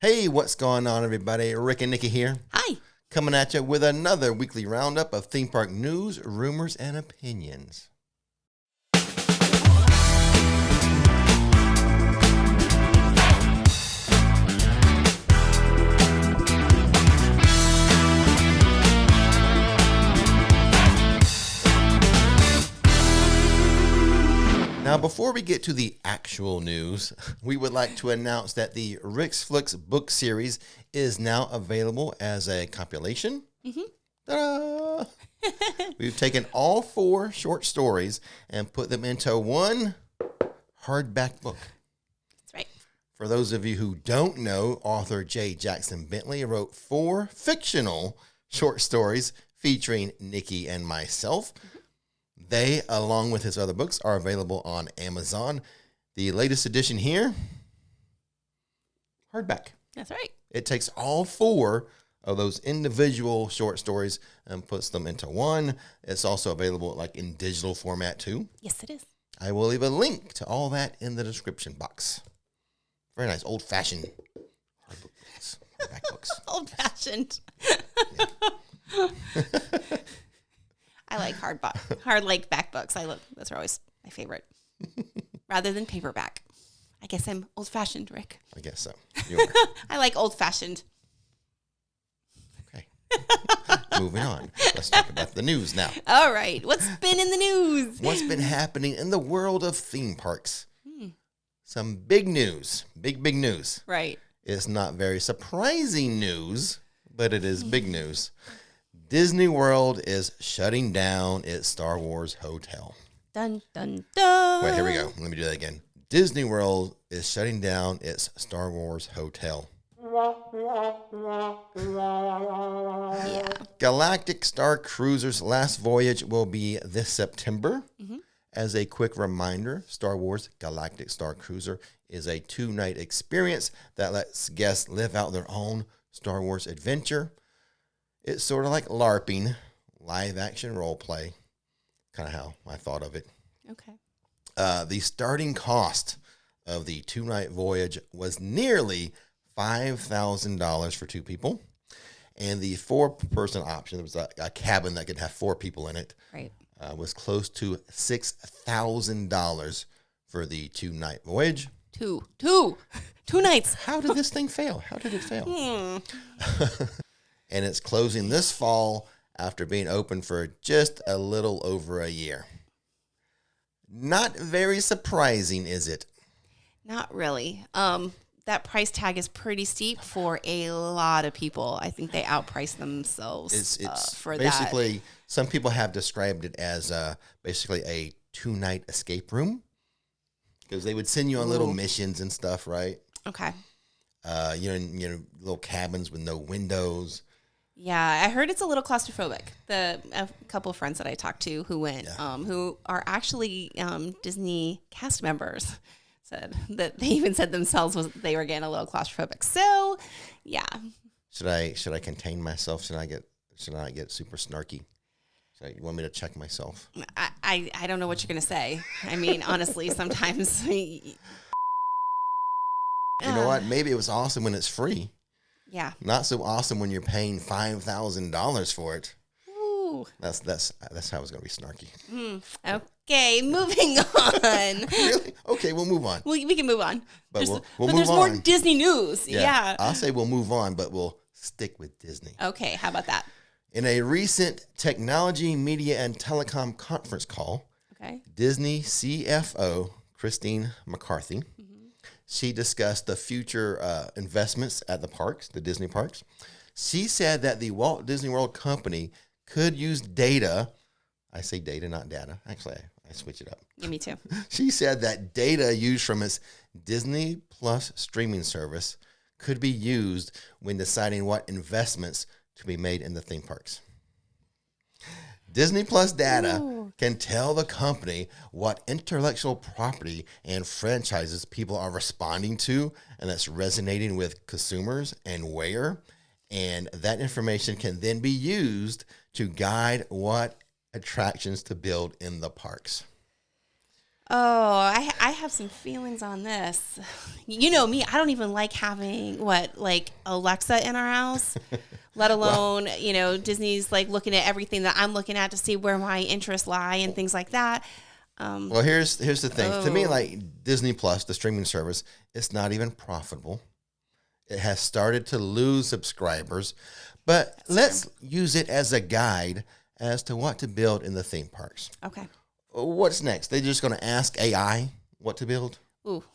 Hey, what's going on, everybody? Rick and Nikki here. Hi. Coming at you with another weekly roundup of theme park news, rumors, and opinions. Now, before we get to the actual news, we would like to announce that the Rix Flix book series is now available as a compilation. Ta-da! We've taken all 4 short stories and put them into one hardback book. That's right. For those of you who don't know, author J. Jackson Bentley wrote 4 fictional short stories featuring Nikki and myself. They, along with his other books, are available on Amazon. The latest edition here, hardback. That's right. It takes all 4 of those individual short stories and puts them into one. It's also available like in digital format too. Yes, it is. I will leave a link to all that in the description box. Very nice, old-fashioned hardback books. Old-fashioned. I like hard back books. Those are always my favorite, rather than paperback. I guess I'm old-fashioned, Rick. I guess so. You are. I like old-fashioned. Okay. Moving on. Let's talk about the news now. All right. What's been in the news? What's been happening in the world of theme parks? Some big news. Big news. Right. It's not very surprising news, but it is big news. Disney World is shutting down its Star Wars hotel. Dun, dun, dun. Wait, here we go. Let me do that again. Disney World is shutting down its Star Wars hotel. Yeah. Galactic Star Cruiser's last voyage will be this September. As a quick reminder, Star Wars Galactic Star Cruiser is a 2-night experience that lets guests live out their own Star Wars adventure. It's sort of like LARPing, live action role play, kind of how I thought of it. Okay. The starting cost of the 2-night voyage was nearly $5,000 for 2 people. And the 4-person option, there was a cabin that could have 4 people in it, Right. Was close to $6,000 for the 2-night voyage. Two nights. How did this thing fail? How did it fail? And it's closing this fall after being open for just a little over a year. Not very surprising, is it? Not really. That price tag is pretty steep for a lot of people. I think they outprice themselves It's for basically, that. some people have described it as basically a 2-night escape room, because they would send you on little missions and stuff, right? Okay. Little cabins with no windows. Yeah, I heard it's a little claustrophobic. A couple of friends that I talked to who went, who are actually Disney cast members, said that they even said themselves they were getting a little claustrophobic. So, yeah. Should I contain myself? Should I get super snarky? You want me to check myself? I don't know what you're gonna say. I mean, honestly, sometimes. You know what? Maybe it was awesome when it's free. Yeah. Not so awesome when you're paying $5,000 for it. Ooh. That's how it's gonna be snarky. Okay, moving on. Really? Okay, we'll move on. We can move on. But we'll but move there's on. more Disney news. Yeah. I'll say we'll move on, but we'll stick with Disney. Okay, how about that? In a recent technology, media, and telecom conference call, Okay. Disney CFO Christine McCarthy, she discussed the future investments at the parks, the Disney parks. She said that the Walt Disney World Company could use data. I say data, not data. Actually, I switch it up. Yeah, me too. She said that data used from its Disney Plus streaming service could be used when deciding what investments to be made in the theme parks. Disney Plus data can tell the company what intellectual property and franchises people are responding to, and that's resonating with consumers and where. And that information can then be used to guide what attractions to build in the parks. Oh, I have some feelings on this. You know me, I don't even like having like Alexa in our house, let alone, Disney's like looking at everything that I'm looking at to see where my interests lie and things like that. Well, here's the thing. To me, like Disney Plus, the streaming service, it's not even profitable. It has started to lose subscribers, but let's use it as a guide as to what to build in the theme parks. Okay. What's next? They're just going to ask AI what to build? Ooh.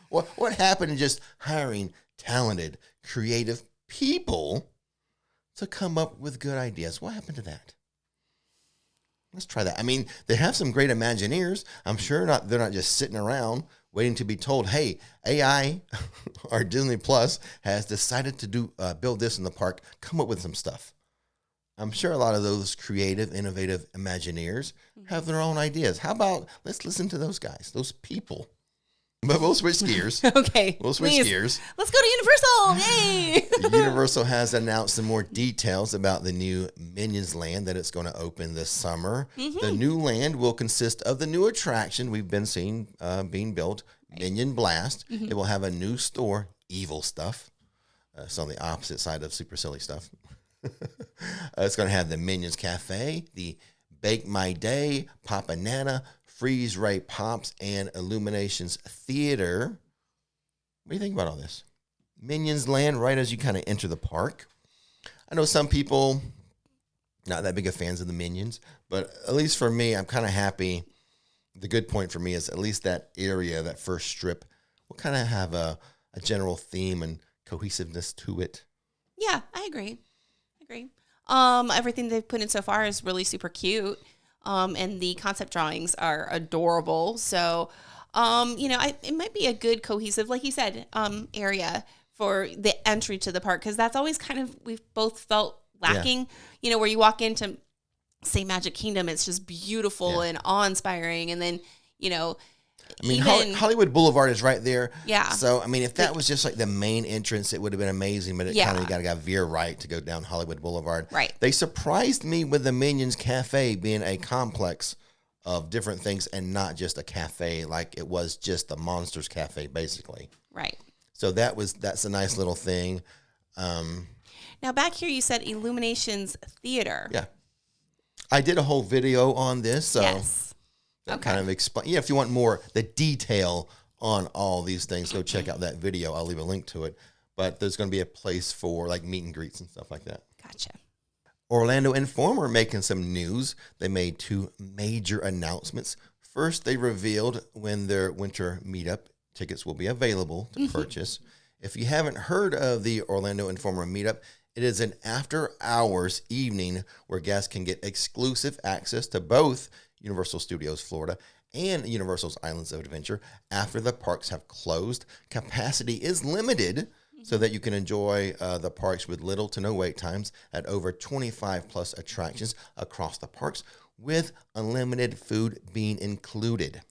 What happened to just hiring talented, creative people to come up with good ideas? What happened to that? Let's try that. I mean, they have some great Imagineers. I'm sure they're not just sitting around waiting to be told, hey, AI or Disney Plus has decided to build this in the park. Come up with some stuff. I'm sure a lot of those creative, innovative Imagineers have their own ideas. How about let's listen to those guys, those people. But we'll switch gears. Okay. We'll switch gears. Let's go to Universal. Yay! Universal has announced some more details about the new Minions land that it's going to open this summer. Mm-hmm. The new land will consist of the new attraction we've been seeing being built, Minion Blast. Mm-hmm. It will have a new store, Evil Stuff. It's on the opposite side of Super Silly Stuff. It's going to have the Minions Cafe, the Bake My Day, Papa Nana, Freeze Ray Pops, and Illuminations Theater. What do you think about all this? Minions Land right as you kind of enter the park. I know some people not that big of fans of the Minions, but at least for me, I'm kind of happy. The good point for me is at least that area, that first strip, will kind of have a general theme and cohesiveness to it. Yeah, I agree. Everything they've put in so far is really super cute. And the concept drawings are adorable. So, it might be a good cohesive, like you said, area for the entry to the park. Because that's always kind of, we've both felt lacking, where you walk into, say, Magic Kingdom, it's just beautiful and awe-inspiring. And then, Hollywood Boulevard is right there. Yeah. So, if that was just like the main entrance, it would have been amazing. But it kind of got to veer right to go down Hollywood Boulevard. Right. They surprised me with the Minions Cafe being a complex of different things and not just a cafe like it was just the Monsters Cafe, basically. Right. So that's a nice little thing. Now, back here, you said Illuminations Theater. Yeah. I did a whole video on this. So. Yes. That kind of explain. Yeah, if you want more the detail on all these things, go check out that video. I'll leave a link to it. But there's going to be a place for like meet and greets and stuff like that. Gotcha. Orlando Informer making some news. They made 2 major announcements. First, they revealed when their winter meetup tickets will be available to purchase. If you haven't heard of the Orlando Informer meetup, it is an after-hours evening where guests can get exclusive access to both Universal Studios Florida and Universal's Islands of Adventure after the parks have closed. Capacity is limited so that you can enjoy the parks with little to no wait times at over 25 plus attractions across the parks with unlimited food being included.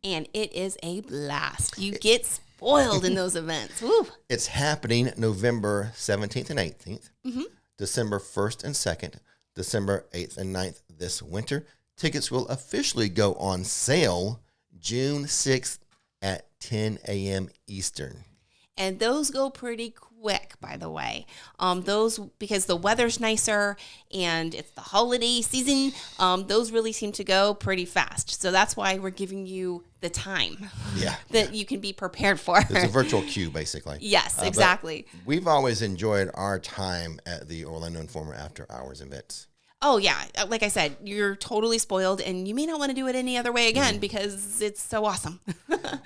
And it is a blast. You get spoiled in those events. Woo. It's happening November 17th and 18th, December 1st and 2nd, December 8th and 9th this winter. Tickets will officially go on sale June 6th at 10 a.m. Eastern. And those go pretty quick, by the way. Because the weather's nicer and it's the holiday season, those really seem to go pretty fast. So that's why we're giving you the time that you can be prepared for. It's a virtual queue, basically. Yes, exactly. We've always enjoyed our time at the Orlando Informer After Hours events. Oh, yeah. Like I said, you're totally spoiled, and you may not want to do it any other way again because it's so awesome.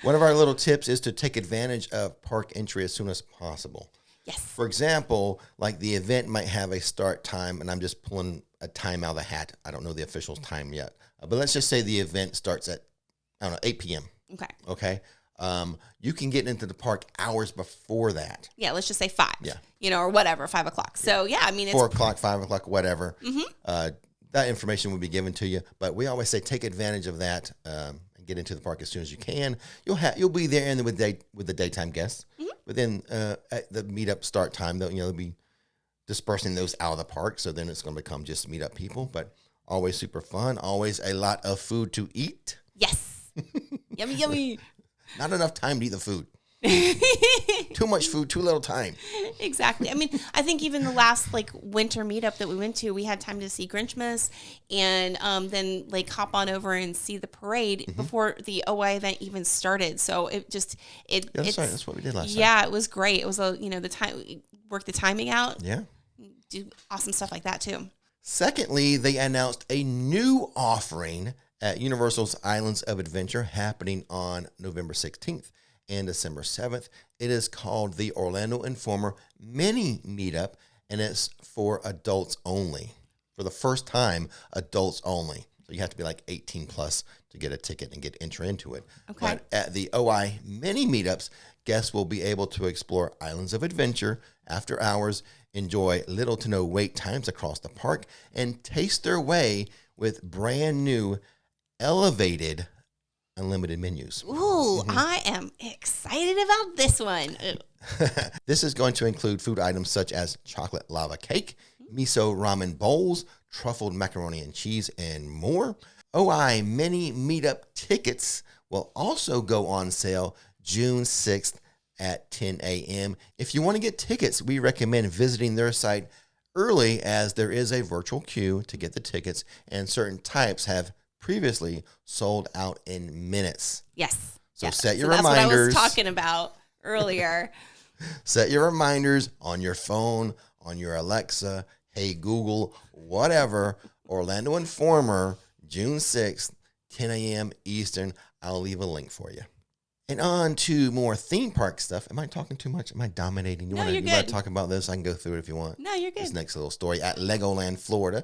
One of our little tips is to take advantage of park entry as soon as possible. Yes. For example, like the event might have a start time, and I'm just pulling a time out of the hat. I don't know the official time yet. But let's just say the event starts at, 8 p.m. Okay. You can get into the park hours before that. Yeah, let's just say 5. Yeah. Or whatever, 5 o'clock. So, yeah, it's 4 o'clock, 5 o'clock, whatever. That information will be given to you. But we always say take advantage of that and get into the park as soon as you can. You'll be there and with the daytime guests. But then at the meetup start time, they'll be dispersing those out of the park. So then it's going to become just meetup people. But always super fun. Always a lot of food to eat. Yes. Yummy, yummy. Not enough time to eat the food. Too much food, too little time. Exactly. I mean, I think even the last winter meetup that we went to, we had time to see Grinchmas and then hop on over and see the parade before the OI event even started. So that's right. That's what we did last time. Yeah, it was great. It was the time, work the timing out. Yeah. Do awesome stuff like that too. Secondly, they announced a new offering at Universal's Islands of Adventure happening on November 16th. And December 7th. It is called the Orlando Informer Mini Meetup, and it's for adults only. For the first time, adults only. So you have to be 18 plus to get a ticket and enter into it. Okay. But at the OI Mini Meetups, guests will be able to explore Islands of Adventure after hours, enjoy little to no wait times across the park, and taste their way with brand new, elevated unlimited menus. Ooh, I am excited about this one. This is going to include food items such as chocolate lava cake, miso ramen bowls, truffled macaroni and cheese, and more. OI Mini Meetup tickets will also go on sale June 6th at 10 a.m. If you want to get tickets, we recommend visiting their site early as there is a virtual queue to get the tickets, and certain types have previously sold out in minutes. Yes. So set your reminders. That's what I was talking about earlier. Set your reminders on your phone, on your Alexa, hey Google, whatever. Orlando Informer, June 6th, 10 a.m. Eastern. I'll leave a link for you. And on to more theme park stuff. Am I talking too much? Am I dominating? You want to talk about this? I can go through it if you want. No, you're good. This next little story at Legoland, Florida.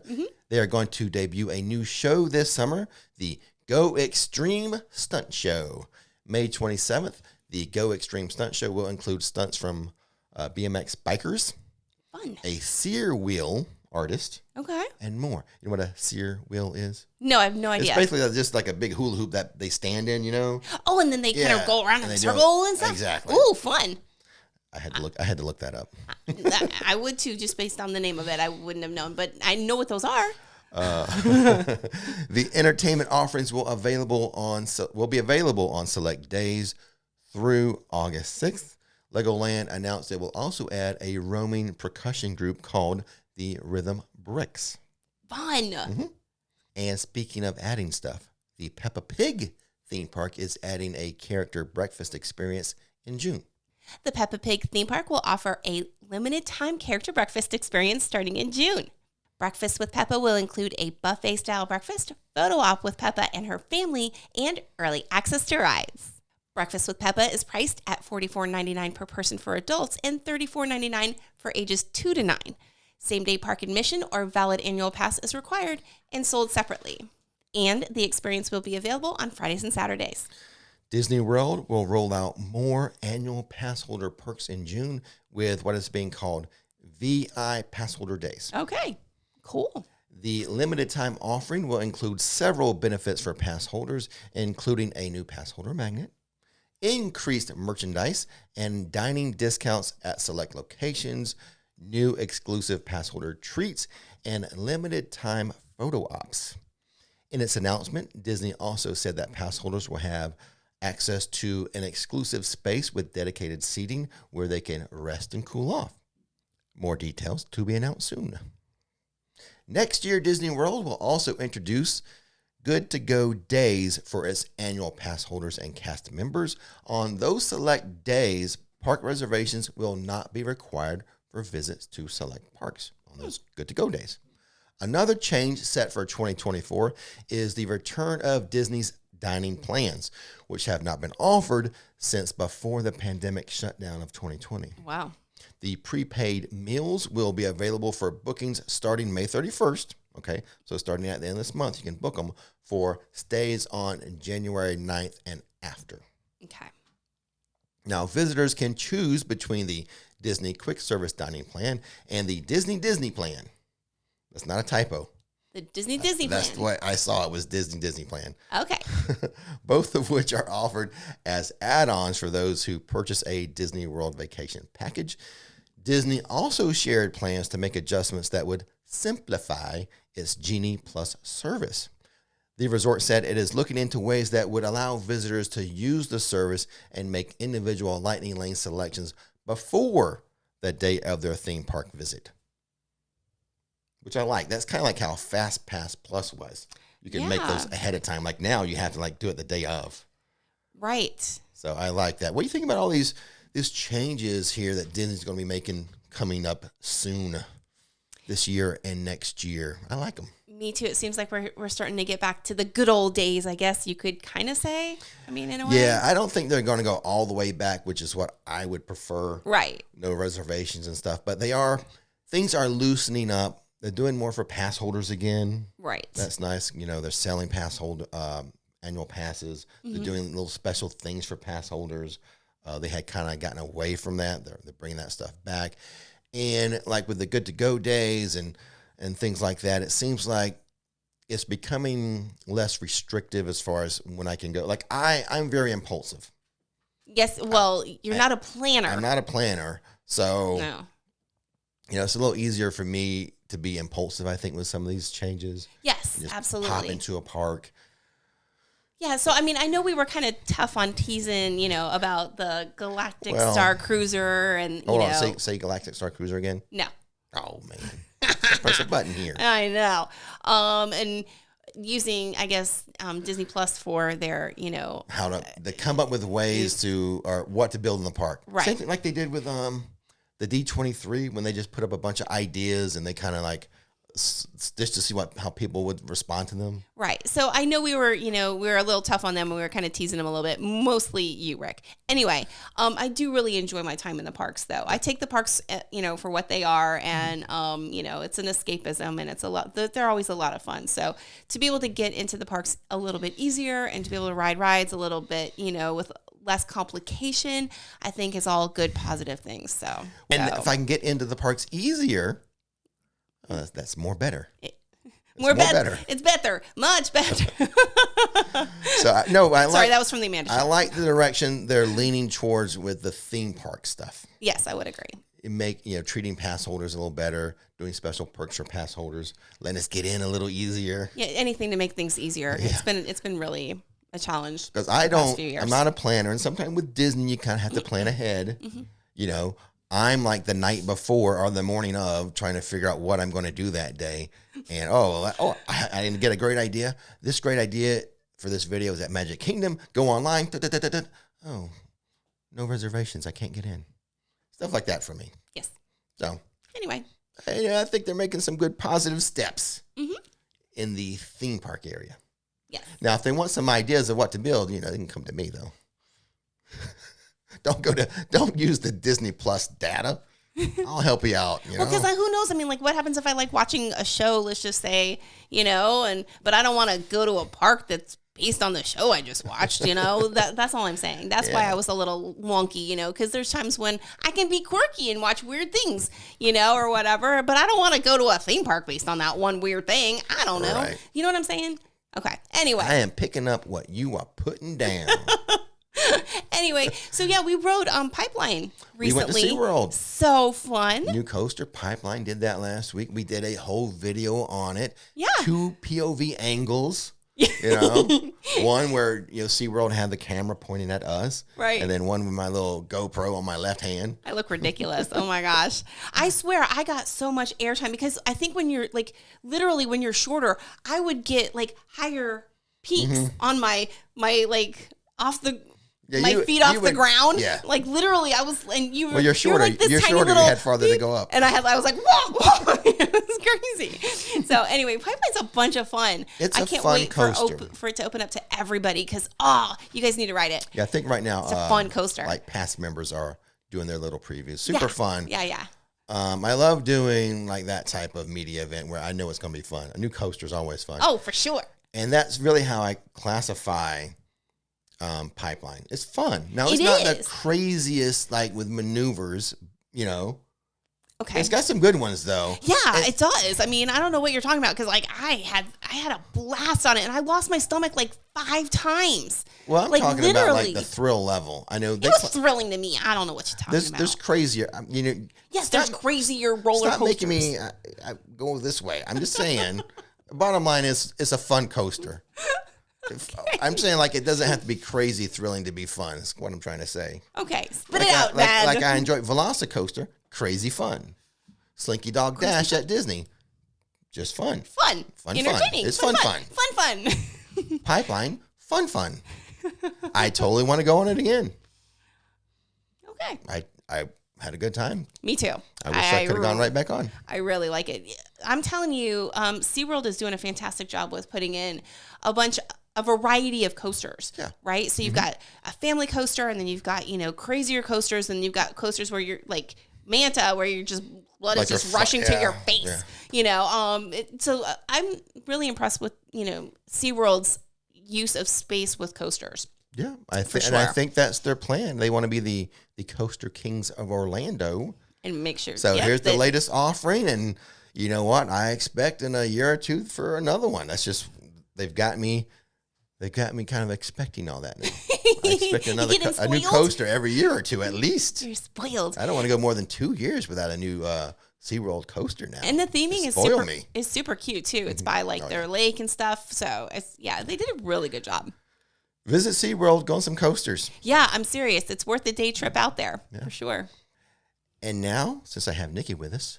They are going to debut a new show this summer, the Go Extreme Stunt Show. May 27th, the Go Extreme Stunt Show will include stunts from BMX bikers, fun, a sear wheel artist, okay, and more. You know what a sear wheel is? No, I have no idea. It's basically just like a big hula hoop that they stand in, you know? Oh, and then they kind of go around in a circle and stuff? Exactly. Ooh, fun. I had to look that up. I would too, just based on the name of it. I wouldn't have known, but I know what those are. The entertainment offerings will be available on select days through August 6th. Legoland announced it will also add a roaming percussion group called the Rhythm Bricks. Fun. And speaking of adding stuff, the Peppa Pig theme park is adding a character breakfast experience in June. The Peppa Pig theme park will offer a limited time character breakfast experience starting in June. Breakfast with Peppa will include a buffet-style breakfast, photo op with Peppa and her family, and early access to rides. Breakfast with Peppa is priced at $44.99 per person for adults and $34.99 for ages 2 to 9. Same-day park admission or valid annual pass is required and sold separately. And the experience will be available on Fridays and Saturdays. Disney World will roll out more annual pass holder perks in June with what is being called VI Pass Holder Days. Okay, cool. The limited time offering will include several benefits for pass holders, including a new pass holder magnet, increased merchandise, and dining discounts at select locations, new exclusive pass holder treats, and limited time photo ops. In its announcement, Disney also said that pass holders will have access to an exclusive space with dedicated seating where they can rest and cool off. More details to be announced soon. Next year, Disney World will also introduce good-to-go days for its annual pass holders and cast members. On those select days, park reservations will not be required for visits to select parks on those good-to-go days. Another change set for 2024 is the return of Disney's dining plans, which have not been offered since before the pandemic shutdown of 2020. Wow. The prepaid meals will be available for bookings starting May 31st. Okay, so starting at the end of this month, you can book them for stays on January 9th and after. Okay. Now, visitors can choose between the Disney Quick Service Dining Plan and the Disney Plan. That's not a typo. The Disney Plan. That's what I saw. It was Disney Plan. Okay. Both of which are offered as add-ons for those who purchase a Disney World vacation package. Disney also shared plans to make adjustments that would simplify its Genie Plus service. The resort said it is looking into ways that would allow visitors to use the service and make individual Lightning Lane selections before the day of their theme park visit, which I like. That's kind of like how Fast Pass Plus was. You can make those ahead of time. Like now you have to like do it the day of. Right. So I like that. What do you think about all these changes here that Disney's going to be making coming up soon this year and next year? I like them. Me too. It seems like we're starting to get back to the good old days, I guess you could kind of say. I mean, in a way. Yeah, I don't think they're going to go all the way back, which is what I would prefer. Right. No reservations and stuff. But things are loosening up. They're doing more for pass holders again. Right. That's nice. You know, they're selling annual passes. Mm-hmm. They're doing little special things for pass holders. They had kind of gotten away from that. They're bringing that stuff back. And like with the good to go days and things like that, it seems like it's becoming less restrictive as far as when I can go. Like I'm very impulsive. Yes. Well, you're not a planner. I'm not a planner. So, no. You know, it's a little easier for me to be impulsive, I think, with some of these changes. Yes, just absolutely. Pop into a park. Yeah, so I mean, I know we were kind of tough on teasing, about the Galactic Star Cruiser and say Galactic Star Cruiser again. No. Oh man, press a button here. I know, and using I guess Disney Plus for their how to come up with ways or what to build in the park. Right. Same thing like they did with the D23 when they just put up a bunch of ideas and they kind of like just to see how people would respond to them. Right. So I know we were a little tough on them and we were kind of teasing them a little bit, mostly you, Rick. Anyway, I do really enjoy my time in the parks though. I take the parks, for what they are and, it's an escapism and it's they're always a lot of fun. So to be able to get into the parks a little bit easier and to be able to ride rides a little bit, with less complication, I think is all good, positive things. So, if I can get into the parks easier, that's more better. Better. It's better. Much better. Sorry, that was from the Amanda Show. I like the direction they're leaning towards with the theme park stuff. Yes, I would agree. It treating pass holders a little better, doing special perks for pass holders, letting us get in a little easier. Yeah, anything to make things easier. Yeah. It's been really a challenge. Because I'm not a planner, and sometimes with Disney you kind of have to plan ahead. Mm-hmm. I'm like the night before or the morning of trying to figure out what I'm going to do that day. And, I didn't get a great idea. This great idea for this video is at Magic Kingdom. Go online. Oh, no reservations. I can't get in. Stuff like that for me. Yes. So, anyway. I think they're making some good positive steps in the theme park area. Yes. Now, if they want some ideas of what to build, they can come to me, though. Don't use the Disney Plus data. I'll help you out. Well, because who knows? I mean, like, what happens if I like watching a show? Let's just say, but I don't want to go to a park that's based on the show I just watched. That's all I'm saying. That's why I was a little wonky. Because there's times when I can be quirky and watch weird things, or whatever. But I don't want to go to a theme park based on that one weird thing. I don't know. Right. You know what I'm saying? Okay. Anyway, I am picking up what you are putting down. Anyway, so we rode Pipeline recently. We went to SeaWorld. So fun. New coaster Pipeline did that last week. We did a whole video on it. Yeah. 2 POV angles. One where SeaWorld had the camera pointing at us. Right. And then one with my little GoPro on my left hand. I look ridiculous. Oh my gosh. I swear I got so much airtime because I think when you're literally when you're shorter, I would get higher peaks on my off the my feet off the ground. Yeah. Literally I was, and you were, well, you're shorter. You're shorter. You had farther to go up. And I was like, whoa. It was crazy. So anyway, Pipeline's a bunch of fun. I can't wait for it to open up to everybody because, you guys need to ride it. Yeah, I think right now it's a fun coaster. Past members are doing their little previews. Super fun. Yeah. I love doing that type of media event where I know it's going to be fun. A new coaster is always fun. Oh, for sure. And that's really how I classify Pipeline. It's fun. Now, it's not the craziest, with maneuvers, Okay. It's got some good ones, though. Yeah, it does. I mean, I don't know what you're talking about because, I had a blast on it, and I lost my stomach 5 times. Well, I'm talking literally about the thrill level. I know it was thrilling to me. I don't know what you're talking about. There's crazier. Yes, there's crazier roller coasters. Stop making me go this way. I'm just saying. Bottom line is, it's a fun coaster. I'm saying like it doesn't have to be crazy thrilling to be fun. That's what I'm trying to say. Okay, spit it out, man. Like I enjoy Velocicoaster, crazy fun. Slinky Dog Dash at Disney, just fun. Fun. Entertaining. It's fun. Fun. Pipeline, fun. I totally want to go on it again. Okay. I had a good time. Me too. I wish I could have gone right back on. I really like it. I'm telling you, SeaWorld is doing a fantastic job with putting in a variety of coasters. Yeah. Right? So you've got a family coaster, and then you've got, crazier coasters, and you've got coasters where you're like Manta, where you're just blood is just rushing to your face. Yeah. So I'm really impressed with, SeaWorld's use of space with coasters. Yeah, I think that's their plan. They want to be the Coaster Kings of Orlando. And make sure. So here's the latest offering, and you know what? I expect in a year or two for another one. That's just, they've got me kind of expecting all that now. I expect a new coaster every year or two at least. You're spoiled. I don't want to go more than 2 years without a new SeaWorld coaster now. And the theming is super cute too. It's by their lake and stuff. So they did a really good job. Visit SeaWorld, go on some coasters. Yeah, I'm serious. It's worth a day trip out there for sure. And now, since I have Nikki with us,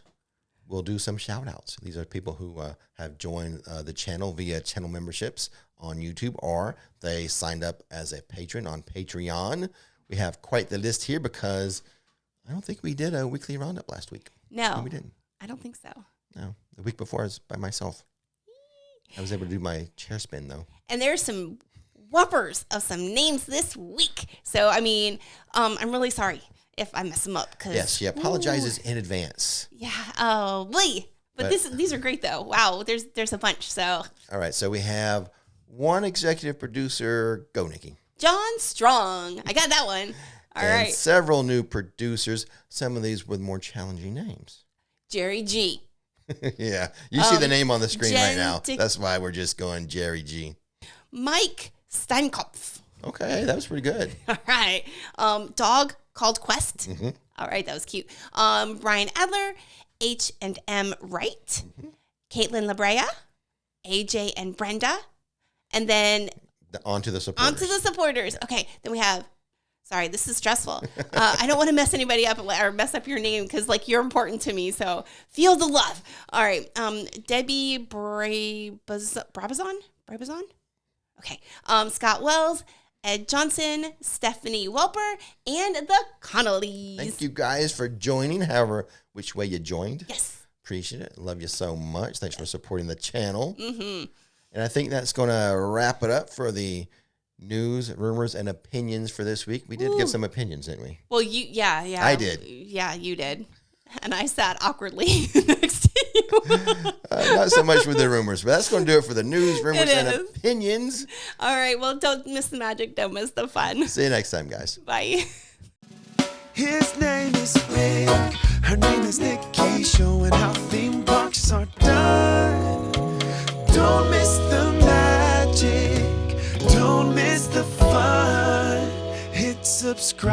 we'll do some shout outs. These are people who have joined the channel via channel memberships on YouTube, or they signed up as a patron on Patreon. We have quite the list here because I don't think we did a weekly roundup last week. No, we didn't. I don't think so. No, the week before I was by myself. I was able to do my chair spin though. And there's some whoppers of some names this week. So, I'm really sorry if I mess them up. Yes, she apologizes in advance. Yeah. Oh, boy. But these are great, though. Wow. There's a bunch. So. All right. So, we have one executive producer. Go, Nikki. John Strong. I got that one. All right. Several new producers. Some of these with more challenging names. Jerry G. Yeah. You see the name on the screen right now. That's why we're just going Jerry G. Mike Steinkopf. Okay, that was pretty good. All right. Dog called Quest. Mm-hmm. All right, that was cute. Brian Adler, H&M Wright, Caitlin Labrea, AJ and Brenda, and then on to the supporters. Okay, then we have. Sorry, this is stressful. I don't want to mess anybody up or mess up your name because, you're important to me. So, feel the love. All right. Debbie Brabazon? Okay. Scott Wells, Ed Johnson, Stephanie Welper, and the Connollys. Thank you guys for joining, however, which way you joined. Yes. Appreciate it. Love you so much. Thanks for supporting the channel. Mm-hmm. And I think that's going to wrap it up for the news, rumors, and opinions for this week. We did give some opinions, didn't we? Well, yeah. I did. Yeah, you did. And I sat awkwardly next to you. Not so much with the rumors, but that's going to do it for the news, rumors, and opinions. All right. Well, don't miss the magic. Don't miss the fun. See you next time, guys. Bye. His name is Rick. Her name is Nikki. Showing how theme parks are done. Don't miss the magic. Don't miss the fun. Hit subscribe.